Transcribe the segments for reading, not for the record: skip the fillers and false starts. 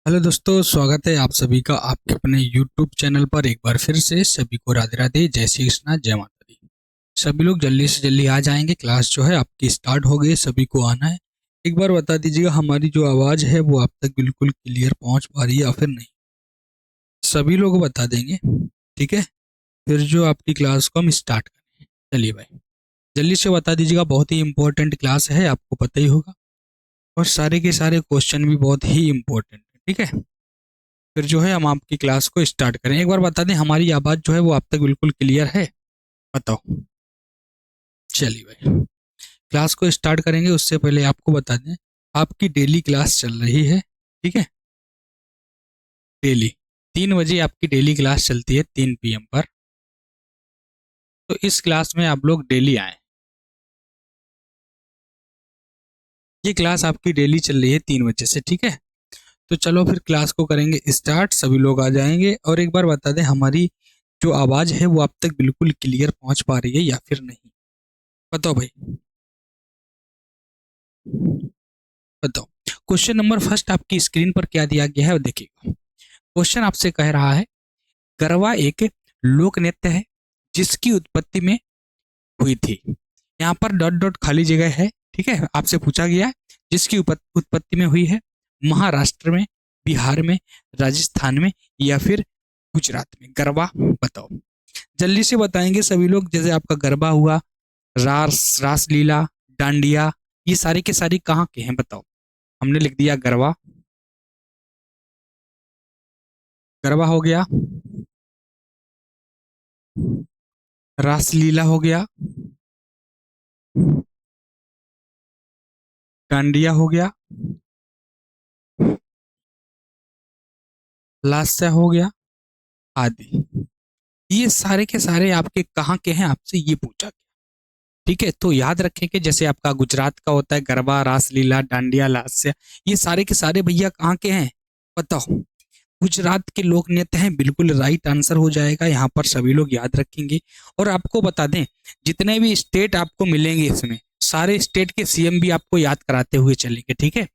Hello दोस्तों, स्वागत है आप सभी का आपके अपने YouTube चैनल पर। एक बार फिर से सभी को राधे राधे, जय श्री कृष्णा, जय माता दी। सभी लोग जल्दी से जल्दी आ जाएंगे, क्लास जो है आपकी स्टार्ट हो गई, सभी को आना है। एक बार बता दीजिएगा हमारी जो आवाज़ है वो आप तक बिल्कुल क्लियर पहुंच पा रही है या फिर नहीं। सभी लोग बता देंगे, ठीक है। फिर जो आपकी क्लास को हम स्टार्ट करें। चलिए भाई, जल्दी से बता दीजिएगा। बहुत ही इंपॉर्टेंट क्लास है, आपको पता ही होगा, और सारे के सारे क्वेश्चन भी बहुत ही इंपॉर्टेंट है, ठीक है। फिर जो है हम आपकी क्लास को स्टार्ट करें। एक बार बता दें हमारी आवाज़ जो है वो आप तक बिल्कुल क्लियर है, बताओ। चलिए भाई, क्लास को स्टार्ट करेंगे उससे पहले आपको बता दें आपकी डेली क्लास चल रही है, ठीक है। डेली 3 बजे आपकी डेली क्लास चलती है, 3 PM पर। तो इस क्लास में आप लोग डेली आए। ये क्लास आपकी डेली चल रही है 3 बजे से, ठीक है। तो चलो फिर क्लास को करेंगे स्टार्ट, सभी लोग आ जाएंगे। और एक बार बता दें हमारी जो आवाज़ है वो आप तक बिल्कुल क्लियर पहुंच पा रही है या फिर नहीं, बताओ भाई, बताओ। क्वेश्चन नंबर फर्स्ट आपकी स्क्रीन पर क्या दिया गया है वो देखिएगा। क्वेश्चन आपसे कह रहा है, गरबा एक लोक नृत्य है जिसकी उत्पत्ति में हुई थी। यहाँ पर डॉट डॉट खाली जगह है, ठीक है। आपसे पूछा गया है जिसकी उत्पत्ति में हुई है, महाराष्ट्र में, बिहार में, राजस्थान में या फिर गुजरात में। गरबा बताओ, जल्दी से बताएंगे सभी लोग। जैसे आपका गरबा हुआ, रास रासलीला, डांडिया, ये सारे के सारे कहाँ के हैं बताओ। हमने लिख दिया गरबा, गरबा हो गया, रासलीला हो गया, डांडिया हो गया, लास्या हो गया, आदि। ये सारे के सारे आपके कहाँ के हैं, आपसे ये पूछा गया, ठीक है। तो याद रखें कि जैसे आपका गुजरात का होता है गरबा, रासलीला, डांडिया, लास्या, ये सारे के सारे भैया कहाँ के हैं बताओ। गुजरात के लोक नृत्य हैं, बिल्कुल राइट आंसर हो जाएगा। यहाँ पर सभी लोग याद रखेंगे। और आपको बता दें जितने भी स्टेट आपको मिलेंगे इसमें, सारे स्टेट के सीएम भी आपको याद कराते हुए चलेंगे, ठीक है।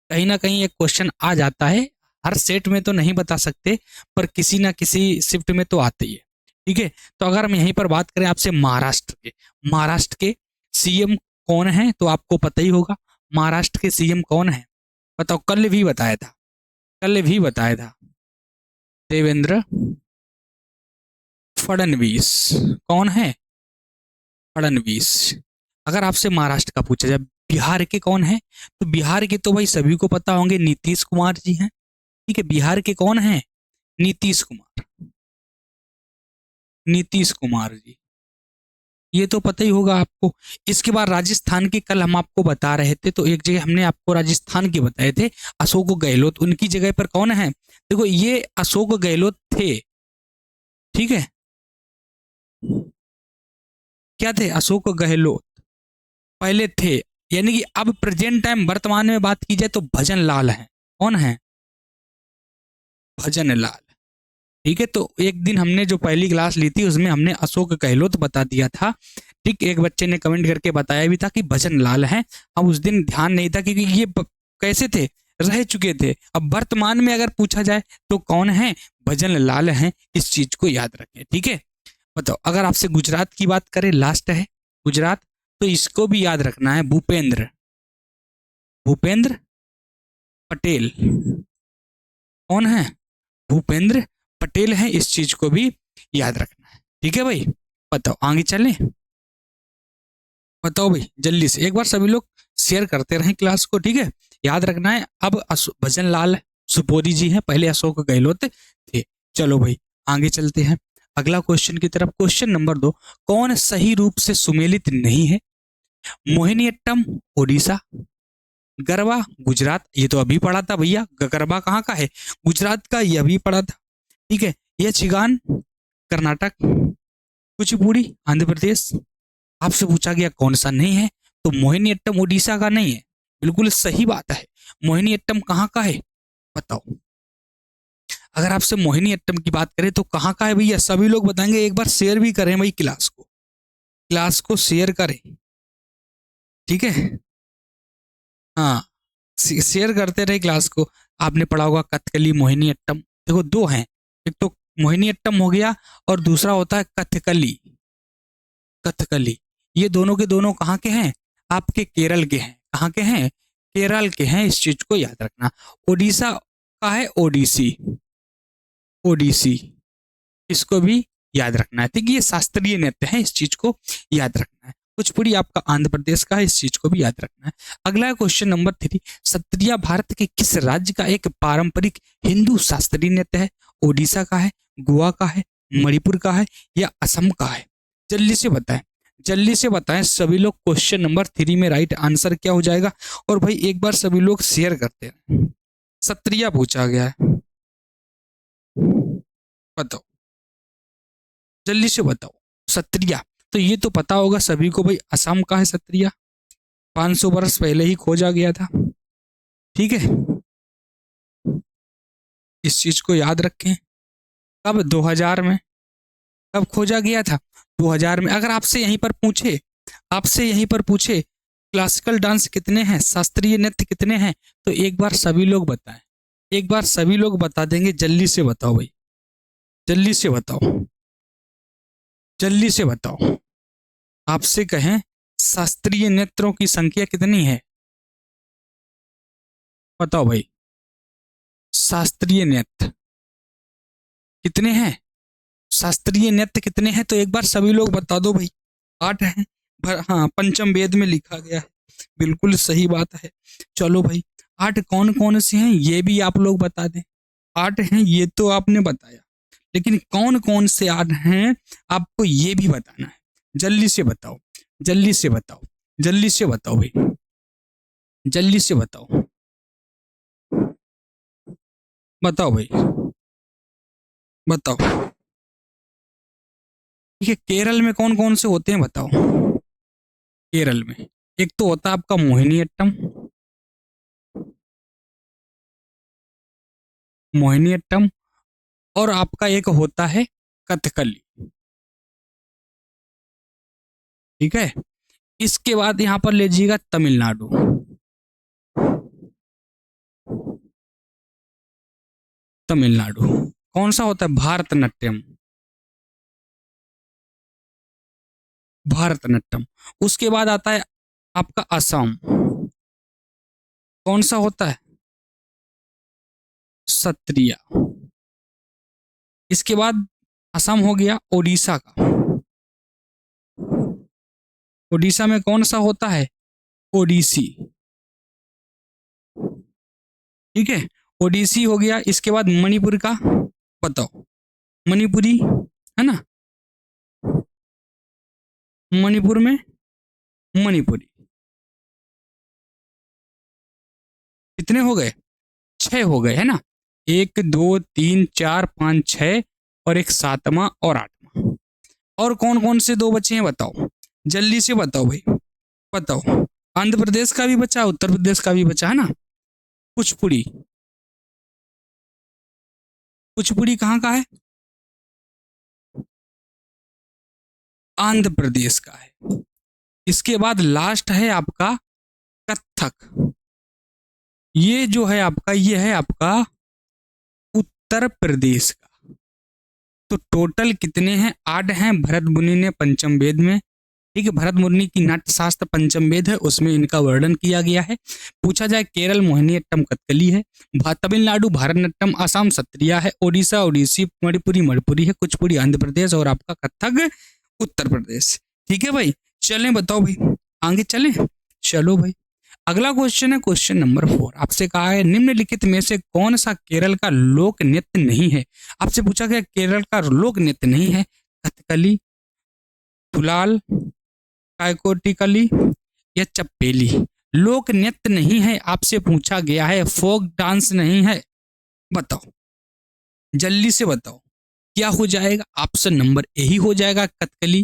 कहीं ना कहीं एक क्वेश्चन आ जाता है, हर सेट में तो नहीं बता सकते, पर किसी ना किसी शिफ्ट में तो आते ही है, ठीक है। तो अगर हम यहीं पर बात करें आपसे महाराष्ट्र के सीएम कौन है, तो आपको पता ही होगा महाराष्ट्र के सीएम कौन है। बताओ, कल भी बताया था, कल भी बताया था, देवेंद्र फडणवीस। कौन है? फडणवीस। अगर आपसे महाराष्ट्र का पूछा जाए बिहार के कौन है, तो बिहार के तो भाई सभी को पता होंगे, नीतीश कुमार जी हैं, ठीक है। बिहार के कौन है? नीतीश कुमार, नीतीश कुमार जी, ये तो पता ही होगा आपको। इसके बाद राजस्थान की कल हम आपको बता रहे थे, तो एक जगह हमने आपको राजस्थान के बताए थे, अशोक गहलोत। उनकी जगह पर कौन है? देखो, ये अशोक गहलोत थे, ठीक है। क्या थे? अशोक गहलोत पहले थे। यानी कि अब प्रेजेंट टाइम वर्तमान में बात की जाए तो भजन लाल है। कौन है? भजन लाल, ठीक है। तो एक दिन हमने जो पहली क्लास ली थी उसमें हमने अशोक गहलोत बता दिया था, ठीक। एक बच्चे ने कमेंट करके बताया भी था कि भजन लाल है। अब उस दिन ध्यान नहीं था क्योंकि ये कैसे थे, रह चुके थे। अब वर्तमान में अगर पूछा जाए तो कौन है? भजन लाल हैं। इस चीज को याद रखें, ठीक है। बताओ, अगर आपसे गुजरात की बात करें, लास्ट है गुजरात, तो इसको भी याद रखना है, भूपेंद्र, भूपेंद्र पटेल। कौन है? भूपेंद्र पटेल है। इस चीज को भी याद रखना है, ठीक है भाई। बताओ, आगे चलें। बताओ भाई, जल्दी से एक बार सभी लोग शेयर करते रहें क्लास को, ठीक है। याद रखना है। अब भजन लाल सुपोरी जी हैं, पहले अशोक गहलोत थे। चलो भाई, आगे चलते हैं अगला क्वेश्चन की तरफ। क्वेश्चन नंबर 2, कौन सही रूप से सुमेलित नहीं है? मोहिनीअट्टम ओडिशा, गरबा गुजरात, ये तो अभी पढ़ा था भैया। गरबा कहाँ का है? गुजरात का, ये अभी पढ़ा था, ठीक है। यक्षगान कर्नाटक, कुचिपुड़ी आंध्र प्रदेश। आपसे पूछा गया कौन सा नहीं है, तो मोहिनीअट्टम उड़ीसा का नहीं है, बिल्कुल सही बात है। मोहिनीअट्टम कहाँ का है बताओ। अगर आपसे मोहिनीअट्टम की बात करें तो कहाँ का है भैया, सभी लोग बताएंगे। एक बार शेयर भी करें भाई, क्लास को शेयर करें, ठीक है। हाँ, शेयर करते रहे क्लास को। आपने पढ़ा होगा कथकली मोहिनी अट्टम, देखो दो हैं, एक तो मोहिनी अट्टम हो गया और दूसरा होता है कथकली। कथकली, ये दोनों के दोनों कहाँ के हैं? आपके केरल के हैं। कहाँ के हैं? केरल के हैं, इस चीज को याद रखना। ओडिशा का है ओडिसी, ओडिसी, इसको भी याद रखना है। ठीक है, ये शास्त्रीय नृत्य है, इस चीज को याद रखना है। कुचिपुड़ी आपका आंध्र प्रदेश का है, इस चीज को भी याद रखना है। अगला है क्वेश्चन नंबर 3, सत्रिया भारत के किस राज्य का एक पारंपरिक हिंदू शास्त्रीय नृत्य है? ओडिशा का है, गोवा का है, मणिपुर का है या असम का है? जल्दी से बताएं, जल्दी से बताएं सभी लोग। क्वेश्चन नंबर 3 में राइट आंसर क्या हो जाएगा? और भाई एक बार सभी लोग शेयर करते हैं। सत्रिया पूछा गया है, बताओ, जल्दी से बताओ। सत्रिया, तो ये तो पता होगा सभी को भाई, असम का है सत्रिया, 500 वर्ष पहले ही खोजा गया था। ठीक है, इस चीज को याद रखें। कब? 2000 में। कब खोजा गया था? 2000 में। अगर आपसे यहीं पर पूछे, आपसे यहीं पर पूछे क्लासिकल डांस कितने हैं, शास्त्रीय नृत्य कितने हैं, तो एक बार सभी लोग बताएं, एक बार सभी लोग बता देंगे। जल्दी से बताओ भाई, जल्दी से बताओ, जल्दी से बताओ। आपसे कहें शास्त्रीय नृत्यों की संख्या कितनी है, बताओ भाई। शास्त्रीय नृत्य कितने हैं? शास्त्रीय नृत्य कितने हैं, तो एक बार सभी लोग बता दो भाई। 8 हैं। हाँ, पंचम वेद में लिखा गया है, बिल्कुल सही बात है। चलो भाई, 8 कौन कौन से हैं ये भी आप लोग बता दें। 8 हैं ये तो आपने बताया, लेकिन कौन कौन से 8 हैं आपको ये भी बताना है। जल्दी से बताओ, जल्दी से बताओ, जल्दी से बताओ भाई, जल्दी से बताओ, बताओ भाई, बताओ। ठीक है, केरल में कौन कौन से होते हैं बताओ। केरल में एक तो होता है आपका मोहिनी अट्टम, मोहिनी अट्टम, और आपका एक होता है कथकली। ठीक है, इसके बाद यहां पर ले जाइएगा तमिलनाडु। तमिलनाडु कौन सा होता है? भारतनाट्यम, भारतनाट्यम। उसके बाद आता है आपका असम, कौन सा होता है? सत्रिया। इसके बाद असम हो गया ओडिशा का, ओडिशा में कौन सा होता है? ओडिसी। ठीक है, ओडिसी हो गया। इसके बाद मणिपुर का बताओ, मणिपुरी है ना, मणिपुर में मणिपुरी। कितने हो गए? 6 हो गए है ना, 1 2 3 4 5 6 और एक 7वां और 8वां। और कौन कौन से 2 बचे हैं बताओ, जल्दी से बताओ भाई, बताओ। आंध्र प्रदेश का भी बचा, उत्तर प्रदेश का भी बचा है ना। कुचिपुड़ी, कुचिपुड़ी कहाँ का है? आंध्र प्रदेश का है। इसके बाद लास्ट है आपका कथक, ये जो है आपका, ये है आपका उत्तर प्रदेश का। तो टोटल कितने हैं? 8 हैं। भरत मुनि ने पंचम वेद में, ठीक है, भरत मुनि की नाट्य शास्त्र पंचम वेद है, उसमें इनका वर्णन किया गया है। पूछा जाए केरल मोहिनी अट्टम कथकली है, तमिलनाडु भारतनाट्यम, असम सत्रिया है, ओडिशा ओडिसी, मणिपुरी मणिपुरी है, कुचिपुड़ी आंध्र प्रदेश और आपका कथक उत्तर प्रदेश। ठीक है भाई, चलें बताओ भाई, आगे चलें। चलो भाई, अगला क्वेश्चन है क्वेश्चन नंबर 4। आपसे कहा है निम्नलिखित में से कौन सा केरल का लोक नृत्य नहीं है? आपसे पूछा गया केरल का लोक नृत्य नहीं है। कथकली, तुलाल, कायकोटिकली या चप्पेली। लोक नृत्य नहीं है, आपसे पूछा गया है, फोक डांस नहीं है। बताओ, जल्दी से बताओ क्या हो जाएगा? ऑप्शन नंबर ए ही हो जाएगा, कथकली।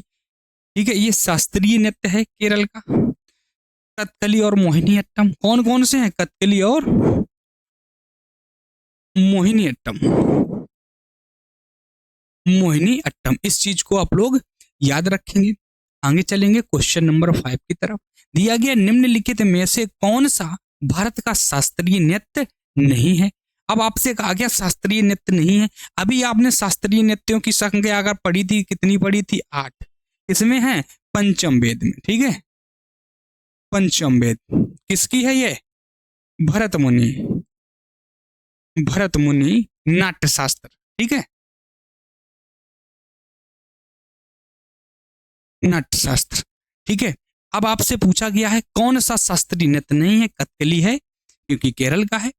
ठीक है, ये शास्त्रीय नृत्य है केरल का। कथकली और मोहिनी अट्टम कौन कौन से हैं? कथकली और मोहिनी अट्टम, मोहिनी अट्टम, इस चीज को आप लोग याद रखेंगे। आगे चलेंगे क्वेश्चन नंबर 5 की तरफ। दिया गया निम्नलिखित में से कौन सा भारत का शास्त्रीय नृत्य नहीं है। अब आपसे कहा गया शास्त्रीय नृत्य नहीं है। अभी आपने शास्त्रीय नृत्यों की संख्या अगर पढ़ी थी, कितनी पढ़ी थी? 8। इसमें है पंचम वेद में, ठीक है। पंचम वेद किसकी है ये? भरत मुनि, भरत मुनि नाट्य शास्त्र, ठीक है, नाट्य शास्त्र, ठीक है। अब आपसे पूछा गया है कौन सा शास्त्रीय नृत्य नहीं है? कथकली है क्योंकि केरल का है,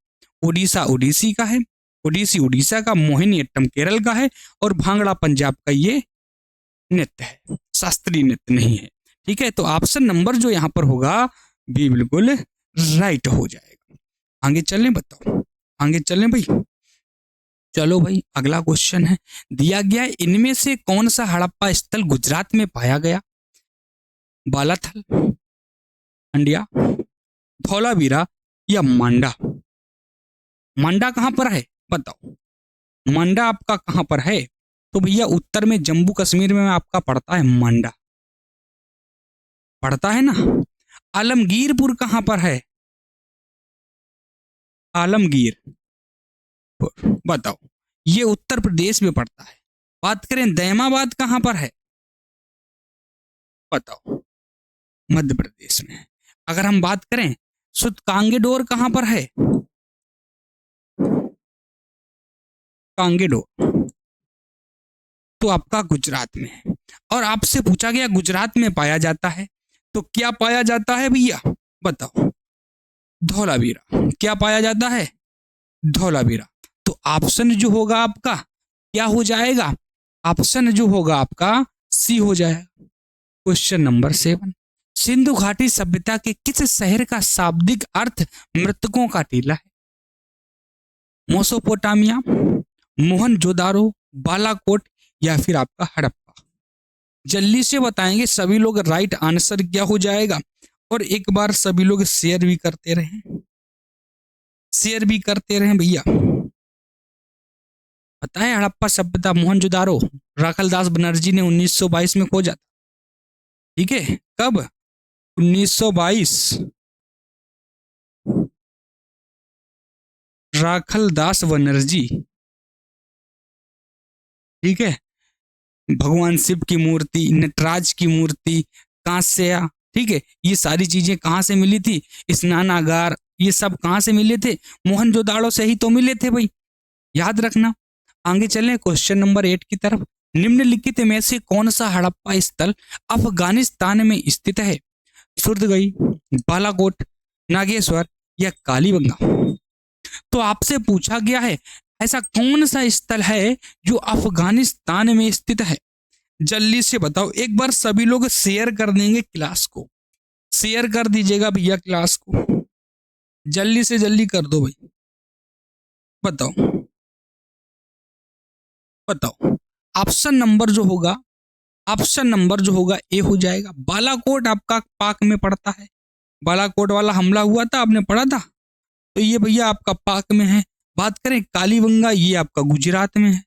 ओडिशा ओडिसी का है, ओडिसी उड़ीसा का, मोहिनीअट्टम केरल का है, और भांगड़ा पंजाब का ये नृत्य है, शास्त्रीय नृत्य नहीं है, ठीक है। तो ऑप्शन नंबर जो यहाँ पर होगा बी बिल्कुल राइट हो जाएगा। आगे चलें, बताओ आगे चलें भाई। चलो भाई, अगला क्वेश्चन है, दिया गया है इनमें से कौन सा हड़प्पा स्थल गुजरात में पाया गया? बालाथल, अंडिया, धौलावीरा या मांडा? मांडा कहाँ पर है बताओ? मांडा आपका कहाँ पर है? तो भैया उत्तर में जम्मू कश्मीर में आपका पड़ता है मांडा, पड़ता है ना। आलमगीरपुर कहाँ पर है? आलमगीर बताओ, ये उत्तर प्रदेश में पड़ता है। बात करें दैमाबाद कहाँ पर है? बताओ, मध्य प्रदेश में है। अगर हम बात करें कांगेडोर कहाँ पर है? कांगेडोर तो आपका गुजरात में है। और आपसे पूछा गया गुजरात में पाया जाता है, तो क्या पाया जाता है भैया बताओ? धौलावीरा। क्या पाया जाता है? धौलावीरा। तो ऑप्शन जो होगा आपका क्या हो जाएगा? ऑप्शन जो होगा आपका सी हो जाएगा। क्वेश्चन नंबर 7, सिंधु घाटी सभ्यता के किस शहर का शाब्दिक अर्थ मृतकों का टीला है? मोसोपोटामिया, मोहनजोदारो, बालाकोट या फिर आपका हड़प्पा? जल्दी से बताएंगे सभी लोग, राइट आंसर क्या हो जाएगा। और एक बार सभी लोग शेयर भी करते रहें, शेयर भी करते रहें भैया। पता है हड़प्पा सभ्यता मोहनजोदारो राखलदास बनर्जी ने 1922 में खोजा था, ठीक है। कब? 1922। राखलदास बनर्जी, ठीक है। भगवान शिव की मूर्ति, नटराज की मूर्ति, कांस्य, ठीक है, ये सारी चीजें कहाँ से मिली थी? स्नानागार, ये सब कहाँ से मिले थे? मोहनजोदाड़ो से ही तो मिले थे भाई, याद रखना। आगे चलें क्वेश्चन नंबर 8 की तरफ। निम्नलिखित में से कौन सा हड़प्पा स्थल अफगानिस्तान में स्थित है? सुर्दगई, बालाकोट, नागेश्वर या कालीबंगा? तो आपसे पूछा गया है ऐसा कौन सा स्थल है जो अफगानिस्तान में स्थित है? जल्दी से बताओ, एक बार सभी लोग शेयर कर देंगे क्लास को, शेयर कर दीजिएगा भैया क्लास को, जल्दी से जल्दी कर दो भाई। बताओ बताओ, ऑप्शन नंबर जो होगा, ऑप्शन नंबर जो होगा ए हो जाएगा। बालाकोट आपका पाक में पड़ता है, बालाकोट वाला हमला हुआ था, आपने पढ़ा था, तो ये भैया आपका पाक में है। बात करें कालीबंगा, ये आपका गुजरात में है,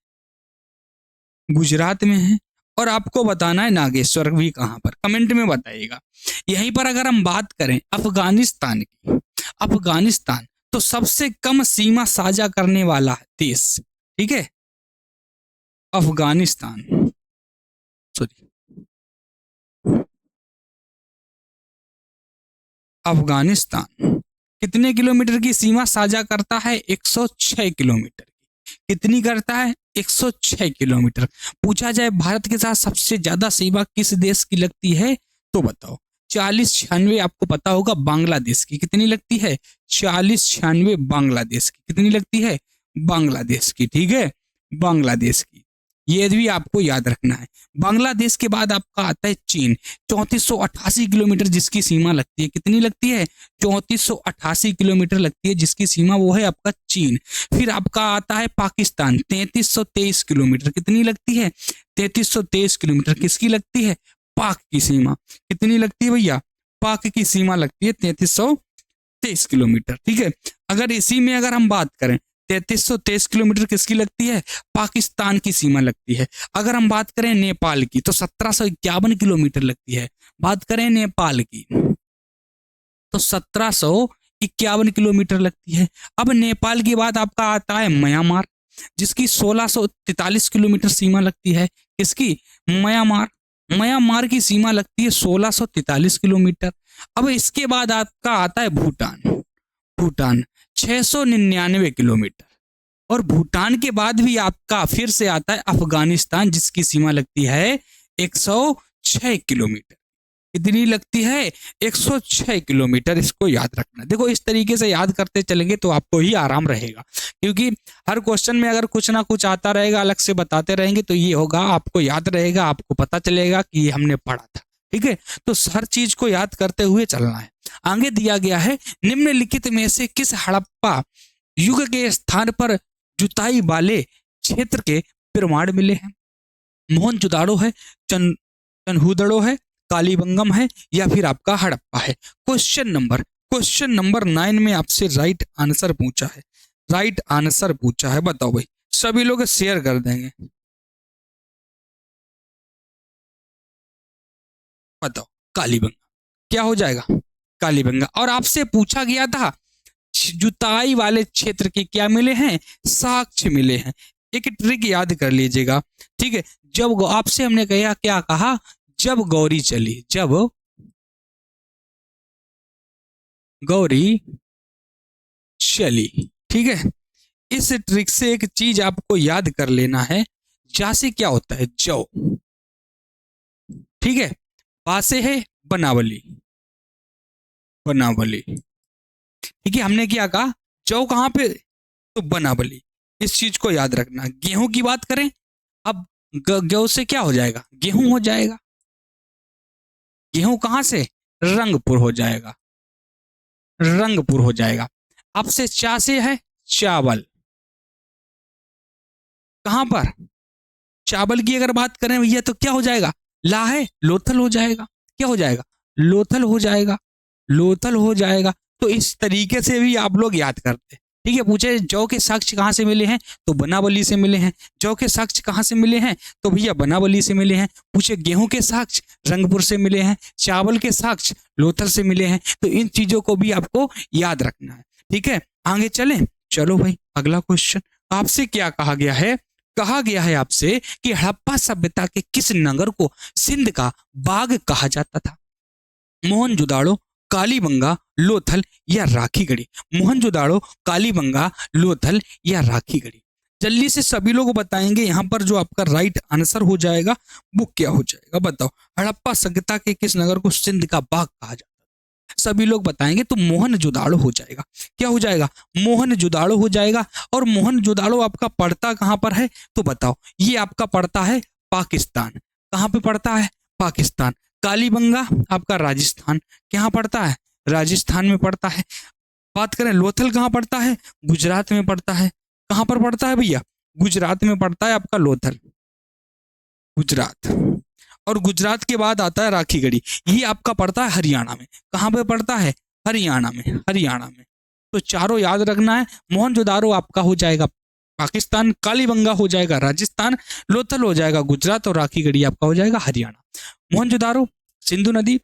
गुजरात में है। और आपको बताना है नागेश्वर भी कहां पर, कमेंट में बताइएगा। यहीं पर अगर हम बात करें अफगानिस्तान की, अफगानिस्तान तो सबसे कम सीमा साझा करने वाला देश, ठीक है, अफगानिस्तान, सॉरी, अफगानिस्तान कितने किलोमीटर की सीमा साझा करता है? 106 किलोमीटर। कितनी करता है? 106 किलोमीटर। पूछा जाए भारत के साथ सबसे ज्यादा सीमा किस देश की लगती है, तो बताओ। 40-96 आपको पता होगा बांग्लादेश की। कितनी लगती है? 40-96 बांग्लादेश की। कितनी लगती है? बांग्लादेश की, ठीक है, बांग्लादेश की। ये भी आपको याद रखना है। बांग्लादेश के बाद आपका आता है चीन, 3488 किलोमीटर जिसकी सीमा लगती है। कितनी लगती है? 3488 किलोमीटर लगती है जिसकी सीमा, वो है आपका चीन। फिर आपका आता है पाकिस्तान, 3323 किलोमीटर। कितनी लगती है? 3323 किलोमीटर किसकी लगती है? पाक की सीमा। कितनी लगती है भैया? पाक की सीमा लगती है 3323 किलोमीटर, ठीक है। अगर इसी में अगर हम बात करें, 3323 किलोमीटर किसकी लगती है? पाकिस्तान की सीमा लगती है। अगर हम बात करें नेपाल की तो 1751 किलोमीटर लगती है। बात करें नेपाल की तो 1751 51 किलोमीटर लगती है। अब नेपाल के बाद आपका आता है म्यांमार, जिसकी 1643 किलोमीटर सीमा लगती है। किसकी? म्यांमार। म्यांमार की सीमा लगती है 1643 किलोमीटर। अब इसके बाद आपका आता है भूटान। भूटान 699 किलोमीटर। और भूटान के बाद भी आपका फिर से आता है अफगानिस्तान, जिसकी सीमा लगती है 106 किलोमीटर। कितनी लगती है? 106 किलोमीटर। इसको याद रखना। देखो इस तरीके से याद करते चलेंगे तो आपको ही आराम रहेगा, क्योंकि हर क्वेश्चन में अगर कुछ ना कुछ आता रहेगा, अलग से बताते रहेंगे तो ये होगा, आपको याद रहेगा, आपको पता चलेगा कि ये हमने पढ़ा था। ठीक है, तो हर चीज को याद करते हुए चलना है। आगे दिया गया है, निम्नलिखित में से किस हड़प्पा युग के स्थान पर जुताई वाले क्षेत्र के प्रमाण मिले हैं? मोहनजोदाड़ो है, चनहुदड़ो है, कालीबंगम है, या फिर आपका हड़प्पा है। क्वेश्चन नंबर 9 में आपसे राइट आंसर पूछा है। राइट आंसर पूछा है, बताओ भाई। सभी लोग शेयर कर देंगे, बताओ। कालीबंगा क्या हो जाएगा? कालीबंगा। और आपसे पूछा गया था जुताई वाले क्षेत्र के क्या मिले हैं? साक्ष्य मिले हैं। एक ट्रिक याद कर लीजिएगा, ठीक है। जब आपसे हमने कहा, क्या कहा? जब गौरी चली, जब गौरी चली, ठीक है। इस ट्रिक से एक चीज आपको याद कर लेना है। जा से क्या होता है? जौ, ठीक है। बा से है बनावली, बनावली, ठीक है। हमने क्या कहा? जौ कहां पे? तो बनावली। इस चीज को याद रखना। गेहूं की बात करें, अब गेहूं से क्या हो जाएगा? गेहूं हो जाएगा। गेहूं कहां से? रंगपुर हो जाएगा, रंगपुर हो जाएगा। अब से चा से है चावल, कहां पर? चावल की अगर बात करें भैया तो क्या हो जाएगा? ला है लोथल हो जाएगा। क्या हो जाएगा? लोथल हो जाएगा, लोथल हो जाएगा। तो इस तरीके से भी आप लोग याद करते। ठीक है, पूछे जौ के साक्ष्य कहाँ से मिले हैं? तो बनावली से मिले हैं। जौ के साक्ष्य कहाँ से मिले हैं? तो भैया बनावली से मिले हैं। पूछे गेहूं के साक्ष्य, रंगपुर से मिले हैं। चावल के साक्ष्य लोथल से मिले हैं। तो इन चीजों को भी आपको याद रखना है। ठीक है, आगे चलें। चलो भाई, अगला क्वेश्चन आपसे क्या कहा गया है? कहा गया है आपसे कि हड़प्पा सभ्यता के किस नगर को सिंध का बाग कहा जाता था? मोहनजोदाड़ो, कालीबंगा, लोथल या राखीगढ़ी? मोहनजोदाड़ो, कालीबंगा, लोथल या राखीगढ़ी? जल्दी से सभी लोग बताएंगे। यहाँ पर जो आपका राइट आंसर हो जाएगा वो क्या हो जाएगा, बताओ। हड़प्पा सभ्यता के किस नगर को सिंध का बाग कहा जाता है? सभी लोग बताएंगे तो मोहनजोदाड़ो हो जाएगा। क्या हो जाएगा? मोहनजोदाड़ो हो जाएगा। और मोहनजोदाड़ो आपका पड़ता कहाँ पर है? तो बताओ। ये आपका पड़ता है पाकिस्तान। कहाँ पे पड़ता है? पाकिस्तान। कालीबंगा आपका राजस्थान, कहाँ पड़ता है? राजस्थान में पड़ता है। बात करें लोथल कहाँ पड़ता है? गुजरात में पड़ता है। कहाँ पर पड़ता है भैया? गुजरात में पड़ता है आपका लोथल, गुजरात। और गुजरात के बाद आता है राखीगढ़ी, ये आपका पड़ता है हरियाणा में। कहाँ पे पड़ता है? हरियाणा में, हरियाणा में। तो चारों याद रखना है। मोहनजोदारो आपका हो जाएगा पाकिस्तान, कालीबंगा हो जाएगा राजस्थान, लोथल हो जाएगा गुजरात, और राखीगढ़ी आपका हो जाएगा हरियाणा। मोहनजोदारो सिंधु नदी,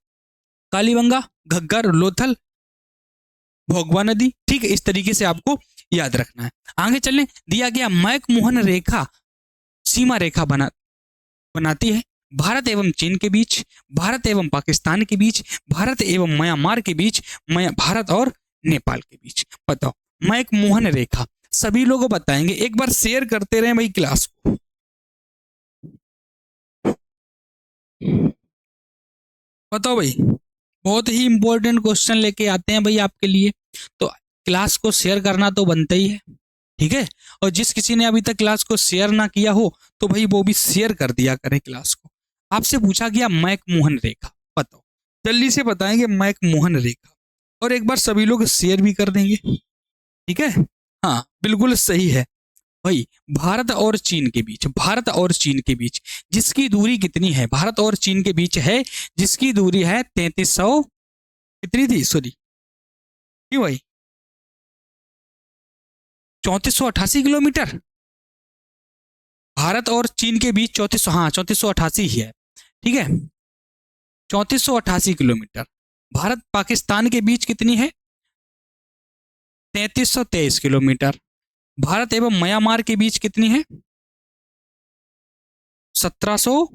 कालीबंगा घग्गर, लोथल भोगवा नदी। ठीक है, इस तरीके से आपको याद रखना है। आगे चलें। दिया गया मैक-मोहन रेखा सीमा रेखा बनाती है भारत एवं चीन के बीच, भारत एवं पाकिस्तान के बीच, भारत एवं म्यांमार के बीच, भारत और नेपाल के बीच। बताओ मैक-मोहन रेखा। सभी लोग बताएंगे, एक बार शेयर करते रहे भाई क्लास को। बताओ भाई, बहुत ही इंपॉर्टेंट क्वेश्चन लेके आते हैं भाई आपके लिए, तो क्लास को शेयर करना तो बनता ही है। ठीक है, और जिस किसी ने अभी तक क्लास को शेयर ना किया हो तो भाई वो भी शेयर कर दिया करें क्लास को। आपसे पूछा गया मैक-मोहन रेखा, बताओ। जल्दी से बताएंगे मैक-मोहन रेखा, और एक बार सभी लोग शेयर भी कर देंगे। ठीक है, हाँ बिल्कुल सही है भाई। भारत और चीन के बीच, भारत और चीन के बीच जिसकी दूरी कितनी है? भारत और चीन के बीच है जिसकी दूरी है 3300, कितनी थी सॉरी, क्यों भाई? 3488 किलोमीटर। भारत और चीन के बीच 3400, हाँ 3488 ही है। ठीक है, 3488 किलोमीटर। भारत पाकिस्तान के बीच कितनी है? 3323 किलोमीटर। भारत एवं म्यांमार के बीच कितनी है? 1700,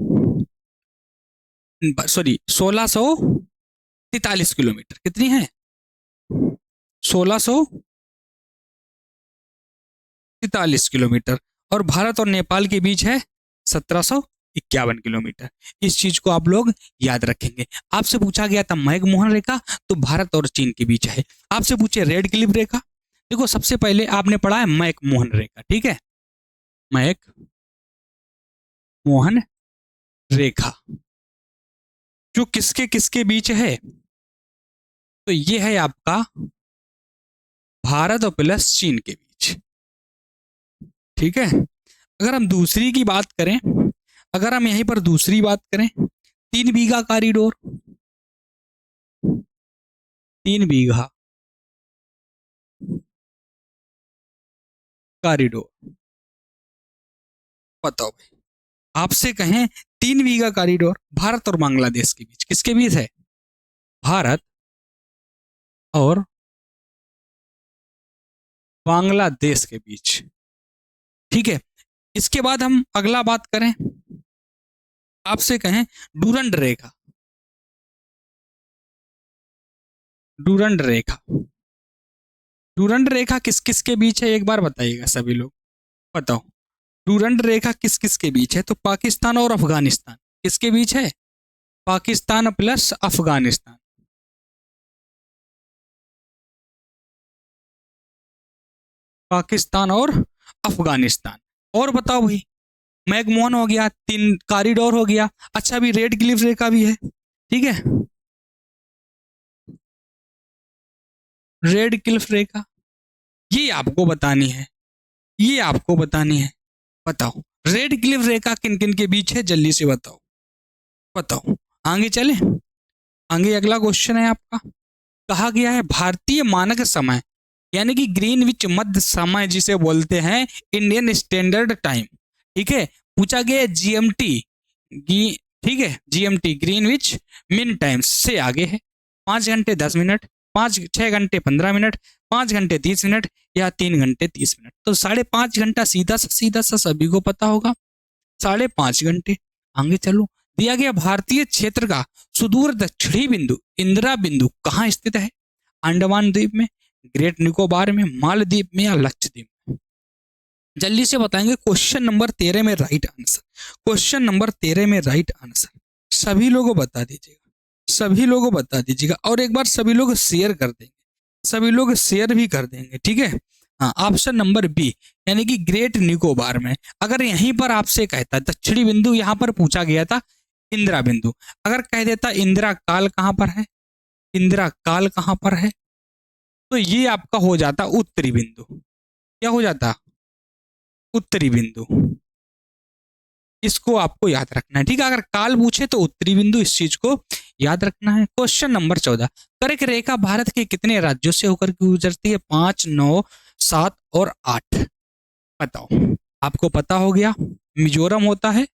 सॉरी 1643 किलोमीटर। कितनी है? 1643 किलोमीटर। और भारत और नेपाल के बीच है 1751 किलोमीटर। इस चीज को आप लोग याद रखेंगे। आपसे पूछा गया था मैकमोहन रेखा, तो भारत और चीन के बीच है। आपसे पूछे रेड क्लिफ रेखा, देखो सबसे पहले आपने पढ़ा है मैकमोहन रेखा, ठीक है, मैकमोहन रेखा जो किसके किसके बीच है? तो ये है आपका भारत और प्लस चीन के बीच, ठीक है। अगर हम दूसरी की बात करें, अगर हम यहीं पर दूसरी बात करें, 3 बीघा कॉरिडोर, 3 बीघा कॉरिडोर, बताओ भाई, आपसे कहें 3 बीघा कॉरिडोर भारत और बांग्लादेश के बीच, किसके बीच है? भारत और बांग्लादेश के बीच, ठीक है। इसके बाद हम अगला बात करें, आपसे कहें डूरंड रेखा, डूरंड रेखा, डूरंड रेखा किस किस के बीच है? एक बार बताइएगा सभी लोग, बताओ डूरंड रेखा किस किस के बीच है? तो पाकिस्तान और अफगानिस्तान, किसके बीच है? पाकिस्तान प्लस अफगानिस्तान, पाकिस्तान और अफगानिस्तान। और बताओ भाई, मैकमोहन हो गया, 3 कॉरिडोर हो गया। अच्छा, अभी रेड क्लिफ रेखा भी है, ठीक है, रेड क्लिफ रेखा, ये आपको बतानी है, ये आपको बतानी है। बताओ रेड क्लिफ रेखा किन किन के बीच है? जल्दी से बताओ, बताओ। आगे चले, आगे अगला क्वेश्चन है आपका। कहा गया है भारतीय मानक समय, यानी कि ग्रीनविच मध्य समय जिसे बोलते हैं, इंडियन स्टैंडर्ड टाइम, ठीक है, पूछा गया है जीएमटी, ठीक है, जीएमटी ग्रीनविच मीन टाइम से आगे है 5 घंटे 10 मिनट, 6 घंटे 15 मिनट, 5 घंटे 30 मिनट, या 3 घंटे 30 मिनट। तो 5.5 घंटा सीधा सा सभी को पता होगा, 5.5 घंटे। आगे चलो, दिया गया भारतीय क्षेत्र का सुदूर दक्षिणी बिंदु इंदिरा बिंदु कहाँ स्थित है? अंडमान द्वीप में, ग्रेट निकोबार में, मालदीव में, या लक्षद्वीप में? जल्दी से बताएंगे। क्वेश्चन नंबर 13 में राइट आंसर, क्वेश्चन नंबर 13 में राइट आंसर सभी लोगों को बता दीजिएगा, सभी लोगों को बता दीजिएगा। और एक बार सभी लोग शेयर कर देंगे, सभी लोग शेयर भी कर देंगे, ठीक है। हाँ, ऑप्शन नंबर बी, यानी कि ग्रेट निकोबार में। अगर यहीं पर आपसे कहता दक्षिणी बिंदु, यहां पर पूछा गया था इंदिरा बिंदु, अगर कह देता इंदिरा काल कहां पर है, इंदिरा काल कहां पर है, तो ये आपका हो जाता उत्तरी बिंदु। क्या हो जाता? उत्तरी बिंदु। इसको आपको याद रखना है, ठीक है। अगर काल पूछे तो उत्तरी बिंदु, इस चीज को याद रखना है। क्वेश्चन नंबर 14, कर्क रेखा भारत के कितने राज्यों से होकर गुजरती है? 5, 9, 7 और 8, बताओ। आपको पता हो गया, मिजोरम होता है,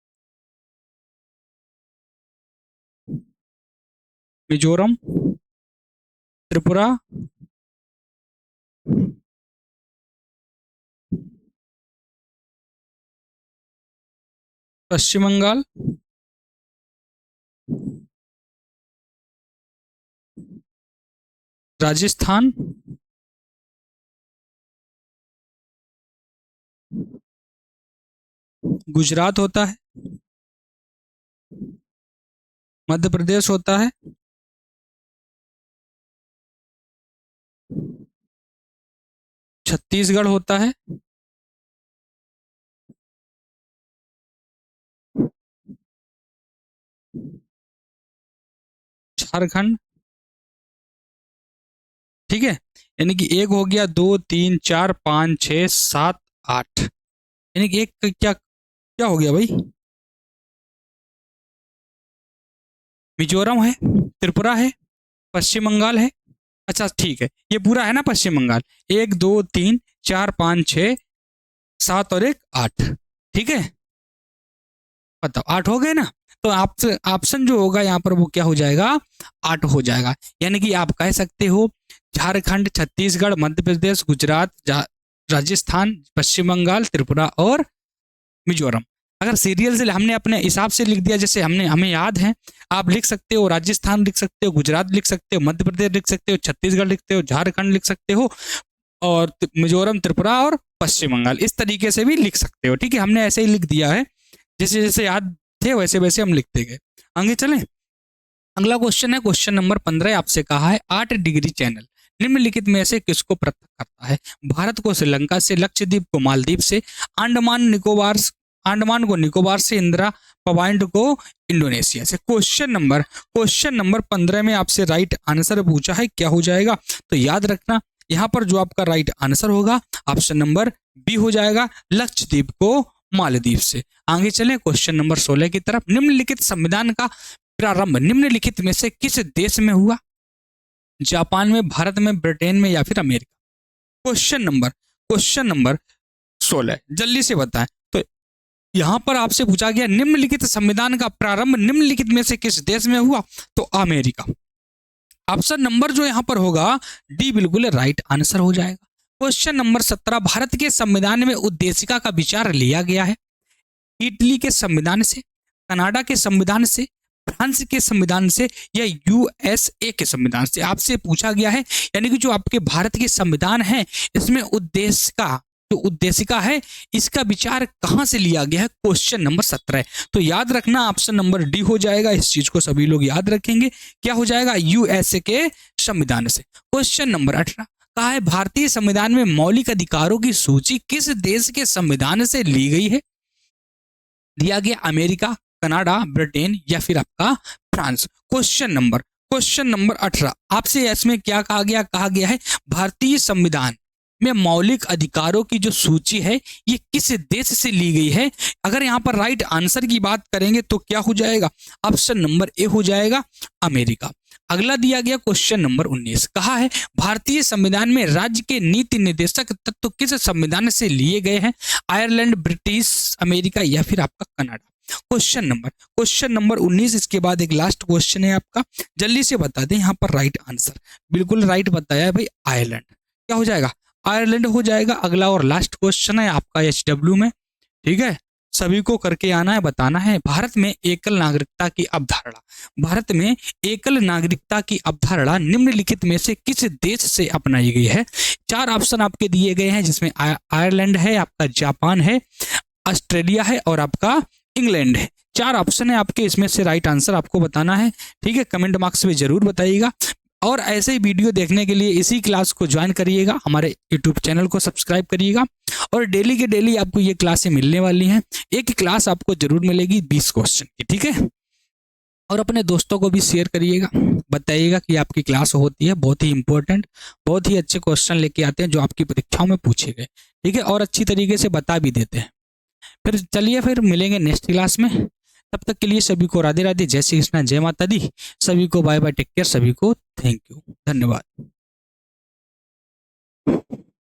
मिजोरम, त्रिपुरा, पश्चिम बंगाल, राजस्थान, गुजरात होता है, मध्य प्रदेश होता है, छत्तीसगढ़ होता है, झारखंड, ठीक है। यानी कि एक हो गया, 2, 3, 4, 5, 6, 7, 8, यानी कि एक क्या क्या हो गया भाई? मिजोरम है, त्रिपुरा है, पश्चिम बंगाल है। अच्छा ठीक है, ये पूरा है ना पश्चिम बंगाल। 1, 2, 3, 4, 5, 6, 7 और 1, 8, ठीक है। बताओ 8 हो गए ना? तो आप ऑप्शन जो होगा यहाँ पर वो क्या हो जाएगा? 8 हो जाएगा। यानी कि आप कह सकते हो झारखंड, छत्तीसगढ़, मध्य प्रदेश, गुजरात, राजस्थान, पश्चिम बंगाल, त्रिपुरा और मिजोरम। अगर सीरियल से हमने अपने हिसाब से लिख दिया, जैसे हमें याद है, आप लिख सकते हो राजस्थान लिख सकते हो, गुजरात लिख सकते हो, मध्य प्रदेश लिख सकते हो, छत्तीसगढ़ लिखते हो, झारखंड लिख सकते हो, और मिजोरम, त्रिपुरा और पश्चिम बंगाल, इस तरीके से भी लिख सकते हो। ठीक है, हमने ऐसे ही लिख दिया है, जैसे जैसे याद थे वैसे वैसे हम लिखते गए। आगे चलें। अगला क्वेश्चन है क्वेश्चन नंबर 15। आपसे कहा है 8 डिग्री चैनल निम्नलिखित में से किसको पृथक करता है? भारत को श्रीलंका से, लक्षद्वीप को मालदीव से, अंडमान को निकोबार से, इंदिरा पॉइंट को इंडोनेशिया से। क्वेश्चन नंबर 15 में आपसे राइट आंसर पूछा है, क्या हो जाएगा? तो याद रखना, यहाँ पर जो आपका राइट आंसर होगा ऑप्शन नंबर बी हो जाएगा, लक्षद्वीप को मालदीव से। आगे चलें क्वेश्चन नंबर 16 की तरफ। निम्नलिखित संविधान का प्रारंभ निम्नलिखित में से किस देश में हुआ? जापान में, भारत में, ब्रिटेन में या फिर अमेरिका? क्वेश्चन नंबर 16 जल्दी से बताएं। तो यहां पर आपसे पूछा गया निम्नलिखित संविधान का प्रारंभ निम्नलिखित में से किस देश में हुआ? तो अमेरिका। ऑप्शन नंबर जो यहां पर होगा डी बिल्कुल राइट आंसर हो जाएगा। Question number 17। भारत के संविधान में उद्देशिका का विचार लिया गया है इटली के संविधान से, कनाडा के संविधान से, फ्रांस के संविधान से या यूएसए के संविधान से? आपसे पूछा गया है, यानी कि जो आपके भारत के संविधान है इसमें उद्देशिका है, इसका विचार कहां से लिया गया है? Question number 17। तो याद रखना ऑप्शन नंबर डी हो जाएगा, इस चीज को सभी लोग याद रखेंगे। क्या हो जाएगा? यूएसए के संविधान से। क्वेश्चन नंबर 18 कहा है भारतीय संविधान में मौलिक अधिकारों की सूची किस देश के संविधान से ली गई है? दिया गया अमेरिका, कनाडा, ब्रिटेन या फिर आपका फ्रांस। क्वेश्चन नंबर 18 आपसे इसमें क्या कहा गया है भारतीय संविधान में मौलिक अधिकारों की जो सूची है ये किस देश से ली गई है? अगर यहाँ पर राइट आंसर की बात करेंगे तो क्या हो जाएगा? ऑप्शन नंबर ए हो जाएगा, अमेरिका। अगला दिया गया क्वेश्चन नंबर 19 कहा है भारतीय संविधान में राज्य के नीति निर्देशक तत्व किस संविधान से लिए गए हैं? आयरलैंड, ब्रिटिश, अमेरिका या फिर आपका कनाडा? Question number 19। इसके बाद एक लास्ट क्वेश्चन है आपका, जल्दी से बता दें यहाँ पर राइट आंसर। बिल्कुल राइट बताया है भाई, आयरलैंड। क्या हो जाएगा? आयरलैंड हो जाएगा। अगला और लास्ट क्वेश्चन है आपका एचडब्ल्यू में, ठीक है, सभी को करके आना है, बताना है। भारत में एकल नागरिकता की अवधारणा निम्नलिखित में से किस देश से अपनाई गई है? 4 ऑप्शन आपके दिए गए हैं, जिसमें आयरलैंड है, आपका जापान है, ऑस्ट्रेलिया है और आपका इंग्लैंड है। 4 ऑप्शन है आपके, इसमें से राइट आंसर आपको बताना है। ठीक है, कमेंट बॉक्स में जरूर बताइएगा। और ऐसे ही वीडियो देखने के लिए इसी क्लास को ज्वाइन करिएगा, हमारे यूट्यूब चैनल को सब्सक्राइब करिएगा और डेली के डेली आपको ये क्लासें मिलने वाली हैं। एक क्लास आपको जरूर मिलेगी 20 क्वेश्चन की, ठीक है। और अपने दोस्तों को भी शेयर करिएगा, बताइएगा कि आपकी क्लास होती है, बहुत ही इंपॉर्टेंट, बहुत ही अच्छे क्वेश्चन लेके आते हैं जो आपकी परीक्षाओं में पूछे गए, ठीक है, और अच्छी तरीके से बता भी देते हैं। फिर चलिए फिर मिलेंगे नेक्स्ट क्लास में, तब तक के लिए सभी को राधे राधे, जय श्री कृष्णा, जय माता दी, सभी को बाय बाय, टेक केयर, सभी को थैंक यू, धन्यवाद।